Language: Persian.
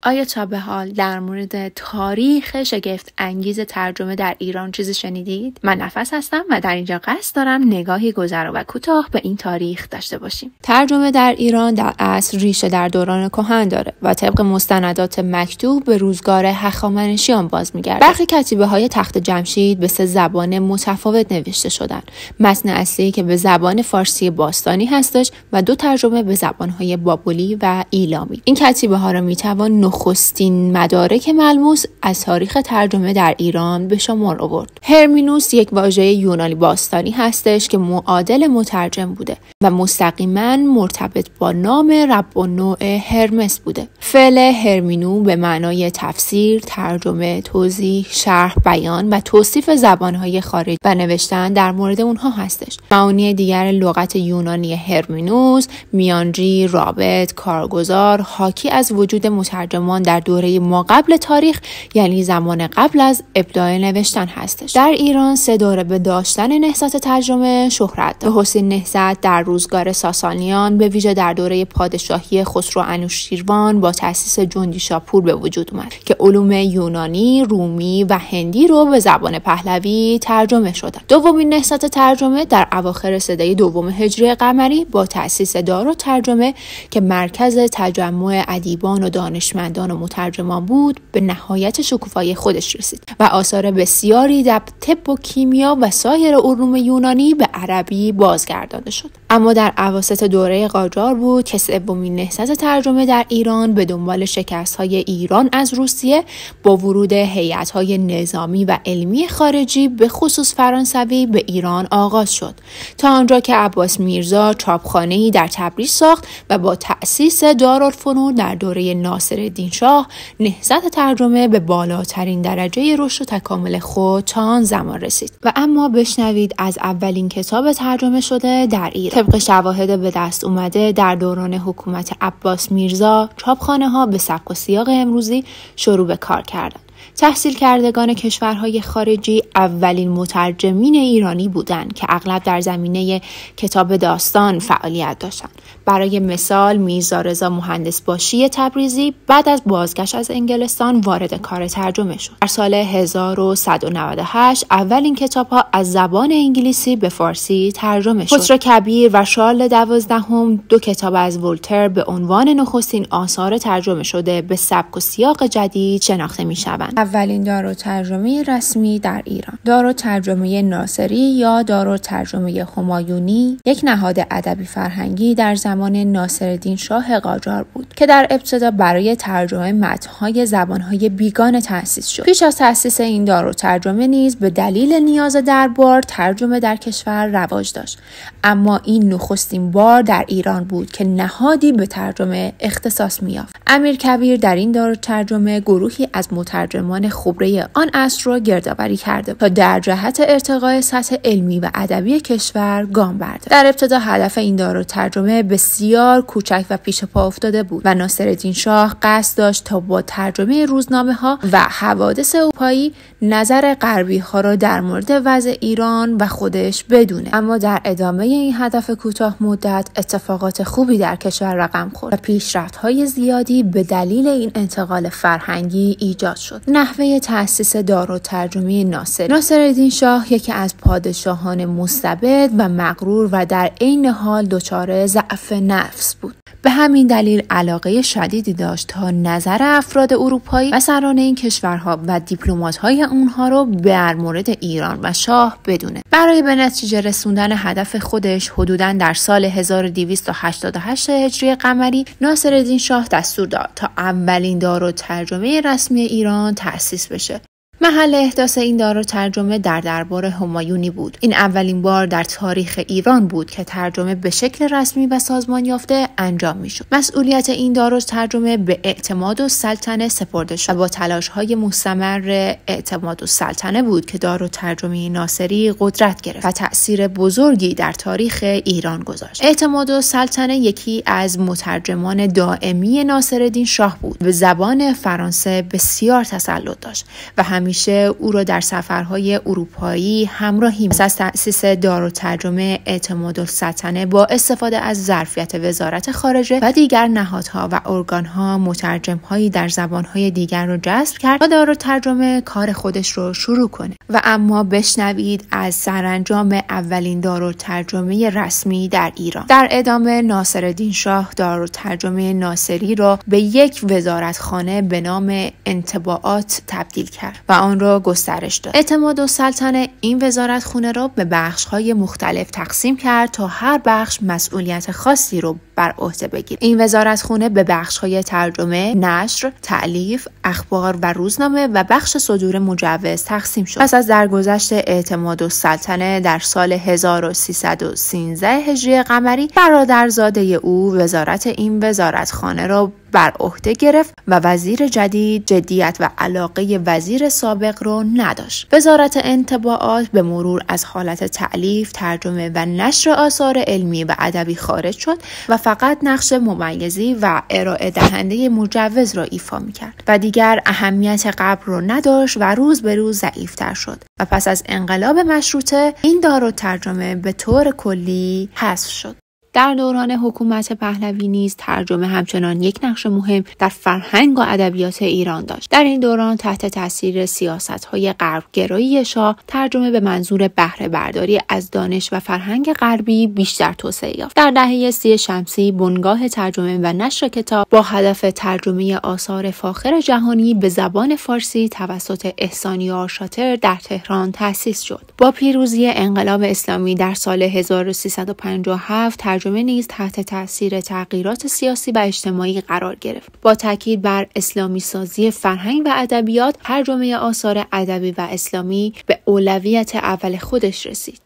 آیا تا به حال در مورد تاریخ شگفت انگیز ترجمه در ایران چیزی شنیدید؟ من نفس هستم و در اینجا قصد دارم نگاهی گذرا و کوتاه به این تاریخ داشته باشیم. ترجمه در ایران در اصل ریشه در دوران کهن داره و طبق مستندات مکتوب به روزگار هخامنشیان باز میگرده. برخی کتیبه‌های تخت جمشید به 3 زبان متفاوت نوشته شدن. متن اصلی که به زبان فارسی باستانی هستش و 2 ترجمه به زبان‌های بابلی و ایلامی. این کتیبه‌ها را میتوان نخستین مدارک ملموس از تاریخ ترجمه در ایران به شمار آورد. هرمینوس یک واژه یونانی باستانی هستش که معادل مترجم بوده و مستقیما مرتبط با نام رب النوع هرمس بوده. فعل هرمینو به معنای تفسیر، ترجمه، توضیح، شرح، بیان و توصیف زبان‌های خارجی و نوشتن در مورد اونها هستش. معانی دیگر لغت یونانی هرمینوس، میانجی، رابط، کارگزار، حاکی از وجود مترجمان در دوره ماقبل تاریخ، یعنی زمان قبل از ابداع نوشتن هستش. در ایران 3 دوره به داشتن نهضت ترجمه شهرت داشت. نخستین نهضت در روزگار ساسانیان به ویژه در دوره پادشاهی خسرو انوشیروان با تأسیس جندیشاپور به وجود اومد که علوم یونانی، رومی و هندی رو به زبان پهلوی ترجمه شدند. دومین نهضت ترجمه در اواخر سده دوم هجری قمری با تأسیس دارالترجمه که مرکز تجمع ادیبان و دانشمندان و مترجمان بود به نهایت شکوفایی خودش رسید و آثار بسیاری در طب و کیمیا و سایر علوم یونانی به عربی بازگردانده شد. اما در اواسط دوره قاجار بود که 3مین نهضت ترجمه در ایران به دنبال شکست‌های ایران از روسیه با ورود هیئت‌های نظامی و علمی خارجی به خصوص فرانسوی به ایران آغاز شد، تا آنجا که عباس میرزا چاپخانه‌ای در تبریز ساخت و با تأسیس دارالفنون در دوره ناصرالدین شاه نهضت ترجمه به بالاترین درجه رشد و تکامل خود تا آن زمان رسید. و اما بشنوید از اولین کتاب ترجمه شده در ایران. طبق شواهد به دست اومده در دوران حکومت عباس میرزا چاپخانه‌ها به سبک و سیاق امروزی شروع به کار کردند. تحصیل کردگان کشورهای خارجی اولین مترجمین ایرانی بودند که اغلب در زمینه کتاب داستان فعالیت داشتند. برای مثال میرزا رضا مهندس باشی تبریزی بعد از بازگشت از انگلستان وارد کار ترجمه شد. در سال 1198 اولین کتاب‌ها از زبان انگلیسی به فارسی ترجمه شد. خسرو کبیر و شارل 12 2 کتاب از ولتر به عنوان نخستین آثار ترجمه شده به سبک و سیاق جدید شناخته می‌شوند. اولین دارالترجمه رسمی در ایران، دارالترجمه ناصری یا دارالترجمه همایونی، یک نهاد ادبی فرهنگی در زمان ناصرالدین شاه قاجار بود که در ابتدا برای ترجمه متن‌های زبان‌های بیگانه تأسیس شد. پیش از تأسیس این دارالترجمه نیز به دلیل نیاز دربار ترجمه در کشور رواج داشت، اما این نخستین بار در ایران بود که نهادی به ترجمه اختصاص می‌یافت. امیرکبیر در این دارالترجمه گروهی از مترجمان خبره آن عصر را گردآوری کرده تا در جهت ارتقاء سطح علمی و ادبی کشور گام بردارد. در ابتدا هدف این دارالترجمه بسیار کوچک و پیش پا افتاده بود و ناصرالدین شاه قصد داشت تا با ترجمه روزنامه‌ها و حوادث اروپایی نظر غربی‌ها را در مورد وضع ایران و خودش بدونه. اما در ادامه این هدف کوتاه مدت اتفاقات خوبی در کشور رقم خورد و پیشرفت‌های زیادی به دلیل این انتقال فرهنگی ایجاد شد. نحوه تأسیس دارالترجمه ناصرالدین شاه یکی از پادشاهان مستبد و مغرور و در عین حال دچار ضعف نفس بود. به همین دلیل علاقه شدیدی داشت تا نظر افراد اروپایی و سران این کشورها و دیپلمات‌های اونها رو در مورد ایران و شاه بدونه. برای به نتیجه رسوندن هدف خودش حدوداً در سال 1288 هجری قمری ناصرالدین شاه دستور داد تا اولین دارالترجمه رسمی ایران تأسیس بشه. محل احداث این دارالترجمه در دربار همایونی بود. این اولین بار در تاریخ ایران بود که ترجمه به شکل رسمی و سازمان یافته انجام می‌شد. مسئولیت این دارالترجمه به اعتمادالسلطنه سپرده شد و با تلاش‌های مستمر اعتمادالسلطنه بود که دارالترجمه ناصری قدرت گرفت و تأثیر بزرگی در تاریخ ایران گذاشت. اعتمادالسلطنه یکی از مترجمان دائمی ناصرالدین شاه بود. به زبان فرانسه بسیار تسلط داشت و همین همیشه او را در سفرهای اروپایی همراهی پس از تأسیس دارالترجمه اعتمادالسلطنه با استفاده از ظرفیت وزارت خارجه و دیگر نهادها و ارگانها مترجم‌هایی در زبان‌های دیگر رو جذب کرد و دارالترجمه کار خودش رو شروع کنه. و اما بشنوید از سرانجام اولین دارالترجمه رسمی در ایران. در ادامه ناصرالدین شاه دارالترجمه ناصری را به یک وزارتخانه به نام انطباعات تبدیل کرد و آن را گسترش داد. اعتمادالسلطنه این وزارتخانه را به بخش‌های مختلف تقسیم کرد تا هر بخش مسئولیت خاصی رو بر عهده بگیرد. این وزارتخانه به بخش‌های ترجمه، نشر، تألیف، اخبار و روزنامه و بخش صدور مجوز تقسیم شد. پس از درگذشت اعتمادالسلطنه در سال 1313 هجری قمری برادرزاده او وزارت این وزارتخانه را بر عهده گرفت و وزیر جدید جدیت و علاقه وزیر سابق رو نداشت. وزارت انطباعات به مرور از حالت تألیف، ترجمه و نشر آثار علمی و ادبی خارج شد و فقط نقش ممیزی و ارائه دهنده مجوز را ایفا می‌کرد و دیگر اهمیت قبل رو نداشت و روز به روز ضعیف‌تر شد و پس از انقلاب مشروطه این دارالترجمه به طور کلی حذف شد. در دوران حکومت پهلوی نیز ترجمه همچنان یک نقش مهم در فرهنگ و ادبیات ایران داشت. در این دوران تحت تاثیر سیاست‌های غربگرایی شاه، ترجمه به منظور بهره برداری از دانش و فرهنگ غربی بیشتر توسعه یافت. در دهه 30 شمسی بنگاه ترجمه و نشر کتاب با هدف ترجمه آثار فاخر جهانی به زبان فارسی توسط احسانیار شاتر در تهران تأسیس شد. با پیروزی انقلاب اسلامی در سال 1357 ترجمه نیز تحت تاثیر تغییرات سیاسی و اجتماعی قرار گرفت. با تاکید بر اسلامی سازی فرهنگ و ادبیات، ترجمه آثار ادبی و اسلامی به اولویت اول خودش رسید.